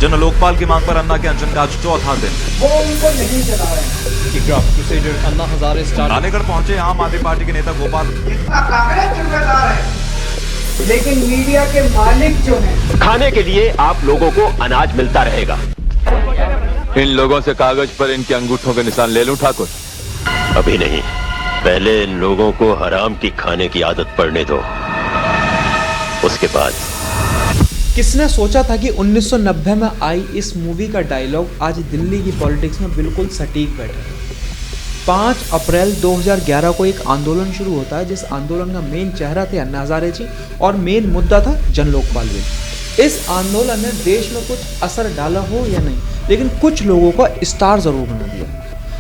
जन लोकपाल की मांग पर अन्ना के अनशन का आज चौथा दिन। वो उनको नहीं चला रहे हैं। अन्ना हजारे रानीगढ़ पहुंचे आम आदमी पार्टी के नेता गोपाल। इसका कांग्रेस जिम्मेदार है, लेकिन मीडिया के मालिक जो हैं, खाने के लिए आप लोगों को अनाज मिलता रहेगा। इन लोगों से कागज पर इनके अंगूठों के निशान ले लूं ठाकुर? अभी नहीं, पहले इन लोगों को हराम की खाने की आदत पड़ने दो, उसके बाद। किसने सोचा था कि 1990 में आई इस मूवी का डायलॉग आज दिल्ली की पॉलिटिक्स में बिल्कुल सटीक बैठा। 5 अप्रैल 2011 को एक आंदोलन शुरू होता है, जिस आंदोलन का मेन चेहरा थे अन्ना हजारे जी और मेन मुद्दा था जन लोकपाल बिल। इस आंदोलन ने देश में कुछ असर डाला हो या नहीं, लेकिन कुछ लोगों को स्टार जरूर बना दिया।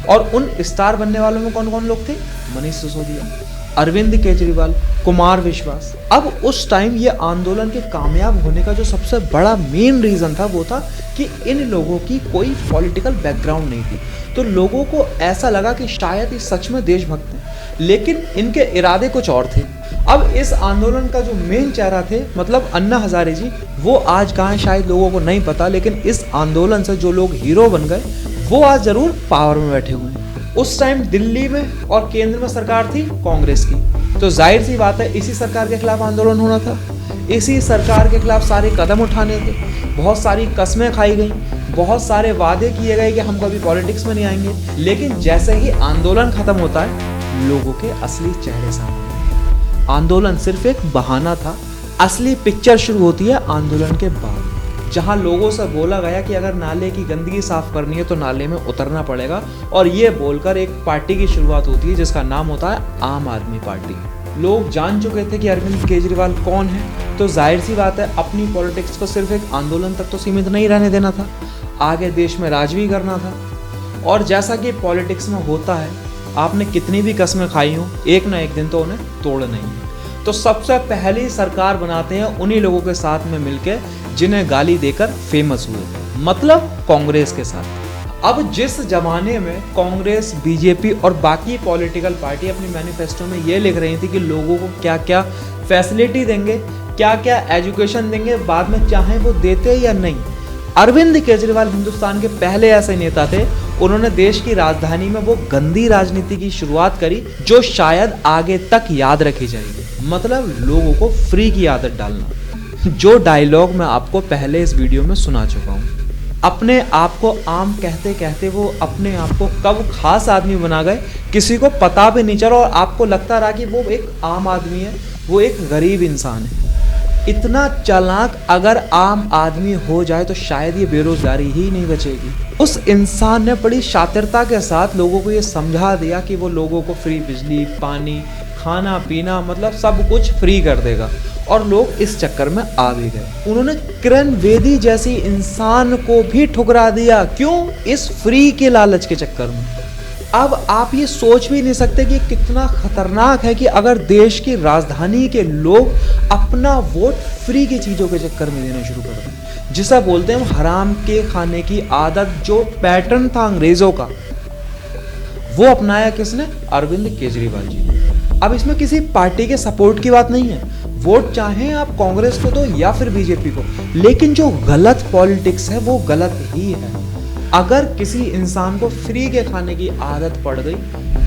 और उन स्टार बनने वालों में कौन कौन लोग थे? मनीष सिसोदिया, अरविंद केजरीवाल, कुमार विश्वास। अब उस टाइम ये आंदोलन के कामयाब होने का जो सबसे बड़ा मेन रीज़न था वो था कि इन लोगों की कोई पॉलिटिकल बैकग्राउंड नहीं थी, तो लोगों को ऐसा लगा कि शायद ये सच में देशभक्त हैं, लेकिन इनके इरादे कुछ और थे। अब इस आंदोलन का जो मेन चेहरा थे, मतलब अन्ना हजारे जी, वो आज कहाँ हैं शायद लोगों को नहीं पता, लेकिन इस आंदोलन से जो लोग हीरो बन गए वो आज जरूर पावर में बैठे हुए हैं। उस टाइम दिल्ली में और केंद्र में सरकार थी कांग्रेस की, तो जाहिर सी बात है इसी सरकार के खिलाफ आंदोलन होना था, इसी सरकार के खिलाफ सारे कदम उठाने थे, बहुत सारी कस्में खाई गई, बहुत सारे वादे किए गए कि हम कभी पॉलिटिक्स में नहीं आएंगे। लेकिन जैसे ही आंदोलन खत्म होता है, लोगों के असली चेहरे सामने। आंदोलन सिर्फ एक बहाना था, असली पिक्चर शुरू होती है आंदोलन के बाद, जहां लोगों से बोला गया कि अगर नाले की गंदगी साफ करनी है तो नाले में उतरना पड़ेगा, और ये बोलकर एक पार्टी की शुरुआत होती है जिसका नाम होता है आम आदमी पार्टी। लोग जान चुके थे कि अरविंद केजरीवाल कौन है, तो जाहिर सी बात है अपनी पॉलिटिक्स को सिर्फ एक आंदोलन तक तो सीमित नहीं रहने देना था, आगे देश में राज भी करना था। और जैसा कि पॉलिटिक्स में होता है, आपने कितनी भी कस्में खाई हों, एक ना एक दिन तो उन्हें तोड़ना ही है। तो सबसे पहली सरकार बनाते हैं उन्हीं लोगों के साथ में मिलकर जिन्हें गाली देकर फेमस हुए, मतलब कांग्रेस के साथ। अब जिस जमाने में कांग्रेस, बीजेपी और बाकी पॉलिटिकल पार्टी अपनी मैनिफेस्टो में ये लिख रही थी कि लोगों को क्या क्या फैसिलिटी देंगे, क्या क्या एजुकेशन देंगे, बाद में चाहे वो देते या नहीं, अरविंद केजरीवाल हिंदुस्तान के पहले ऐसे नेता थे। उन्होंने देश की राजधानी में वो गंदी राजनीति की शुरुआत करी जो शायद आगे तक याद रखी जाएगी, मतलब लोगों को फ्री की आदत डालना। जो डायलॉग मैं आपको पहले इस वीडियो में सुना चुका हूँ। अपने आप को आम कहते कहते वो अपने आप को कब खास आदमी बना गए, किसी को पता भी नहीं चला, और आपको लगता रहा कि वो एक आम आदमी है, वो एक गरीब इंसान है। इतना चालाक अगर आम आदमी हो जाए तो शायद ये बेरोजगारी ही नहीं बचेगी। उस इंसान ने बड़ी शातिरता के साथ लोगों को ये समझा दिया कि वो लोगों को फ्री बिजली, पानी, खाना पीना, मतलब सब कुछ फ्री कर देगा, और लोग इस चक्कर में आ भी गए। उन्होंने किरण बेदी जैसी इंसान को भी ठुकरा दिया। क्यों? इस फ्री के लालच के चक्कर में। अब आप ये सोच भी नहीं सकते कि कितना खतरनाक है कि अगर देश की राजधानी के लोग अपना वोट फ्री की चीज़ों के चक्कर में देना शुरू कर दें, जिसे बोलते हैं हराम के खाने की आदत। जो पैटर्न था अंग्रेजों का, वो अपनाया किसने? अरविंद केजरीवाल जी ने। अब इसमें किसी पार्टी के सपोर्ट की बात नहीं है, वोट चाहे आप कांग्रेस को दो या फिर बीजेपी को, लेकिन जो गलत पॉलिटिक्स है वो गलत ही है। अगर किसी इंसान को फ्री के खाने की आदत पड़ गई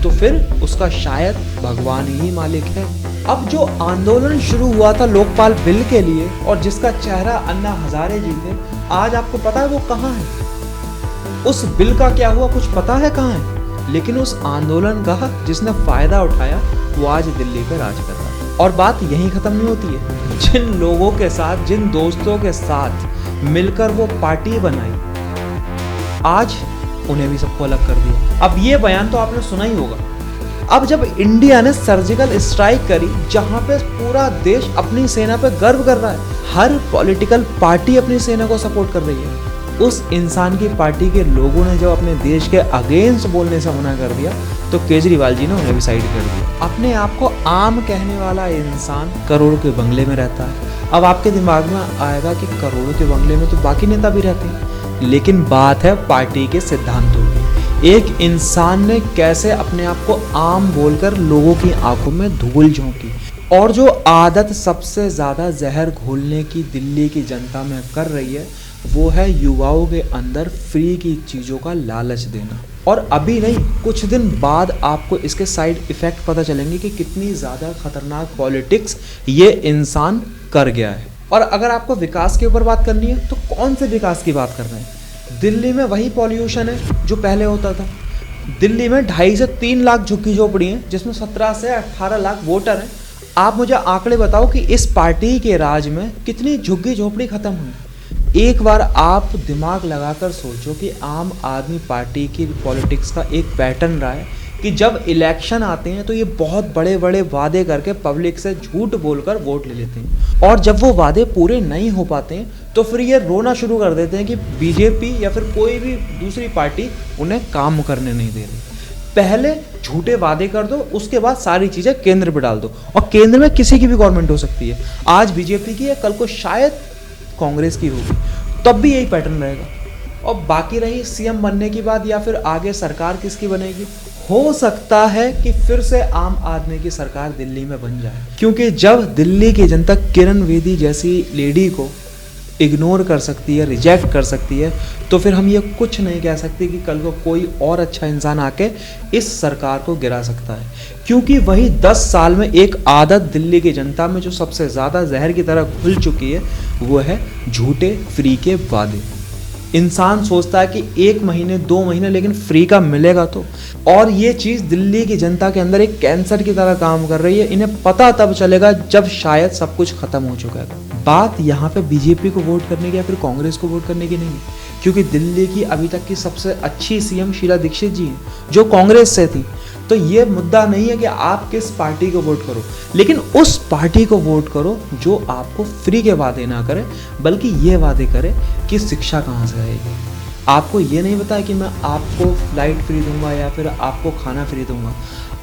तो फिर उसका शायद भगवान ही मालिक है। अब जो आंदोलन शुरू हुआ था लोकपाल बिल के लिए, और जिसका चेहरा अन्ना हजारे जी थे, आज आपको पता है वो कहाँ है? उस बिल का क्या हुआ कुछ पता है कहाँ है? लेकिन उस आंदोलन का जिसने फायदा उठाया वो आज दिल्ली पे राज कर रहा है। और बात यहीं खत्म नहीं होती है। जिन लोगों के साथ, जिन दोस्तों के साथ मिलकर वो पार्टी बनाई, आज उन्हें भी सबको अलग कर दिया। अब ये बयान तो आपने सुना ही होगा। अब जब इंडिया ने सर्जिकल स्ट्राइक करी, जहां पे पूरा देश अपनी सेना पे गर्व कर रहा है, हर पॉलिटिकल पार्टी अपनी सेना को सपोर्ट कर रही है, उस इंसान की पार्टी के लोगों ने जब अपने देश के अगेंस्ट बोलने से मना कर दिया, तो केजरीवाल जी ने उन्हें भी साइड कर दिया। अपने आप को आम कहने वाला इंसान करोड़ों के बंगले में रहता है। अब आपके दिमाग में आएगा कि करोड़ों के बंगले में तो बाकी नेता भी रहते हैं, लेकिन बात है पार्टी के सिद्धांतों की। एक इंसान ने कैसे अपने आप को आम बोलकर लोगों की आंखों में धूल झोंकी, और जो आदत सबसे ज़्यादा जहर घोलने की दिल्ली की जनता में कर रही है वो है युवाओं के अंदर फ्री की चीज़ों का लालच देना। और अभी नहीं, कुछ दिन बाद आपको इसके साइड इफ़ेक्ट पता चलेंगे कि कितनी ज़्यादा खतरनाक पॉलिटिक्स ये इंसान कर गया है। और अगर आपको विकास के ऊपर बात करनी है तो कौन से विकास की बात कर रहे हैं? दिल्ली में वही पॉल्यूशन है जो पहले होता था। दिल्ली में 2.5 से 3 लाख झुग्गी झोपड़ी हैं, जिसमें 17 से 18 लाख वोटर हैं। आप मुझे आंकड़े बताओ कि इस पार्टी के राज में कितनी झुग्गी झोपड़ी खत्म हुई। एक बार आप दिमाग लगाकर सोचो कि आम आदमी पार्टी की पॉलिटिक्स का एक पैटर्न रहा है कि जब इलेक्शन आते हैं तो ये बहुत बड़े बड़े वादे करके पब्लिक से झूठ बोलकर वोट ले लेते हैं, और जब वो वादे पूरे नहीं हो पाते हैं तो फिर ये रोना शुरू कर देते हैं कि बीजेपी या फिर कोई भी दूसरी पार्टी उन्हें काम करने नहीं दे रही। पहले झूठे वादे कर दो, उसके बाद सारी चीज़ें केंद्र पे डाल दो, और केंद्र में किसी की भी गवर्नमेंट हो सकती है। आज बीजेपी की है, कल को शायद कांग्रेस की होगी, तब भी यही पैटर्न रहेगा। और बाकी रही सीएम बनने की बात या फिर आगे सरकार किसकी बनेगी, हो सकता है कि फिर से आम आदमी की सरकार दिल्ली में बन जाए, क्योंकि जब दिल्ली की जनता किरण बेदी जैसी लेडी को इग्नोर कर सकती है, रिजेक्ट कर सकती है, तो फिर हम ये कुछ नहीं कह सकते कि कल को कोई और अच्छा इंसान आके इस सरकार को गिरा सकता है। क्योंकि वही 10 साल में एक आदत दिल्ली की जनता में जो सबसे ज़्यादा जहर की तरह घुल चुकी है, वो है झूठे फ्री के वादे। इंसान सोचता है कि 1 महीने 2 महीने लेकिन फ्री का मिलेगा तो, और ये चीज़ दिल्ली की जनता के अंदर एक कैंसर की तरह काम कर रही है। इन्हें पता तब चलेगा जब शायद सब कुछ खत्म हो चुका है। बात यहाँ पे बीजेपी को वोट करने की या फिर कांग्रेस को वोट करने की नहीं है, क्योंकि दिल्ली की अभी तक की सबसे अच्छी सीएम शीला दीक्षित जी हैं, जो कांग्रेस से थी। तो ये मुद्दा नहीं है कि आप किस पार्टी को वोट करो, लेकिन उस पार्टी को वोट करो जो आपको फ्री के वादे ना करे, बल्कि ये वादे करे कि शिक्षा कहाँ से आएगी। आपको ये नहीं बताया कि मैं आपको फ्लाइट फ्री दूंगा या फिर आपको खाना फ्री दूंगा।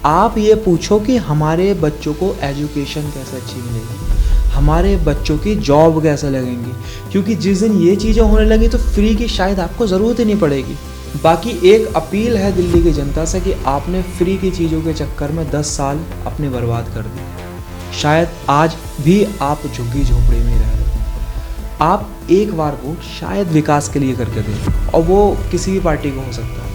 आप ये पूछो कि हमारे बच्चों को एजुकेशन कैसे अच्छी मिलेगी, हमारे बच्चों की जॉब कैसे लगेंगी, क्योंकि जिस दिन ये चीज़ें होने लगी तो फ्री की शायद आपको ज़रूरत ही नहीं पड़ेगी। बाकी एक अपील है दिल्ली की जनता से कि आपने फ्री की चीज़ों के चक्कर में 10 साल अपने बर्बाद कर दिए। शायद आज भी आप झुग्गी झोपड़ी में रह रहे हो। आप एक बार वोट शायद विकास के लिए करके दें, और वो किसी भी पार्टी को हो सकता है।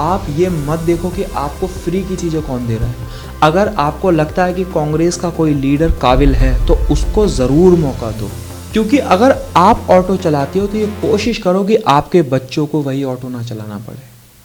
आप ये मत देखो कि आपको फ्री की चीज़ें कौन दे रहा है। अगर आपको लगता है कि कांग्रेस का कोई लीडर काबिल है तो उसको ज़रूर मौका दो, क्योंकि अगर आप ऑटो चलाते हो तो ये कोशिश करो कि आपके बच्चों को वही ऑटो ना चलाना पड़े।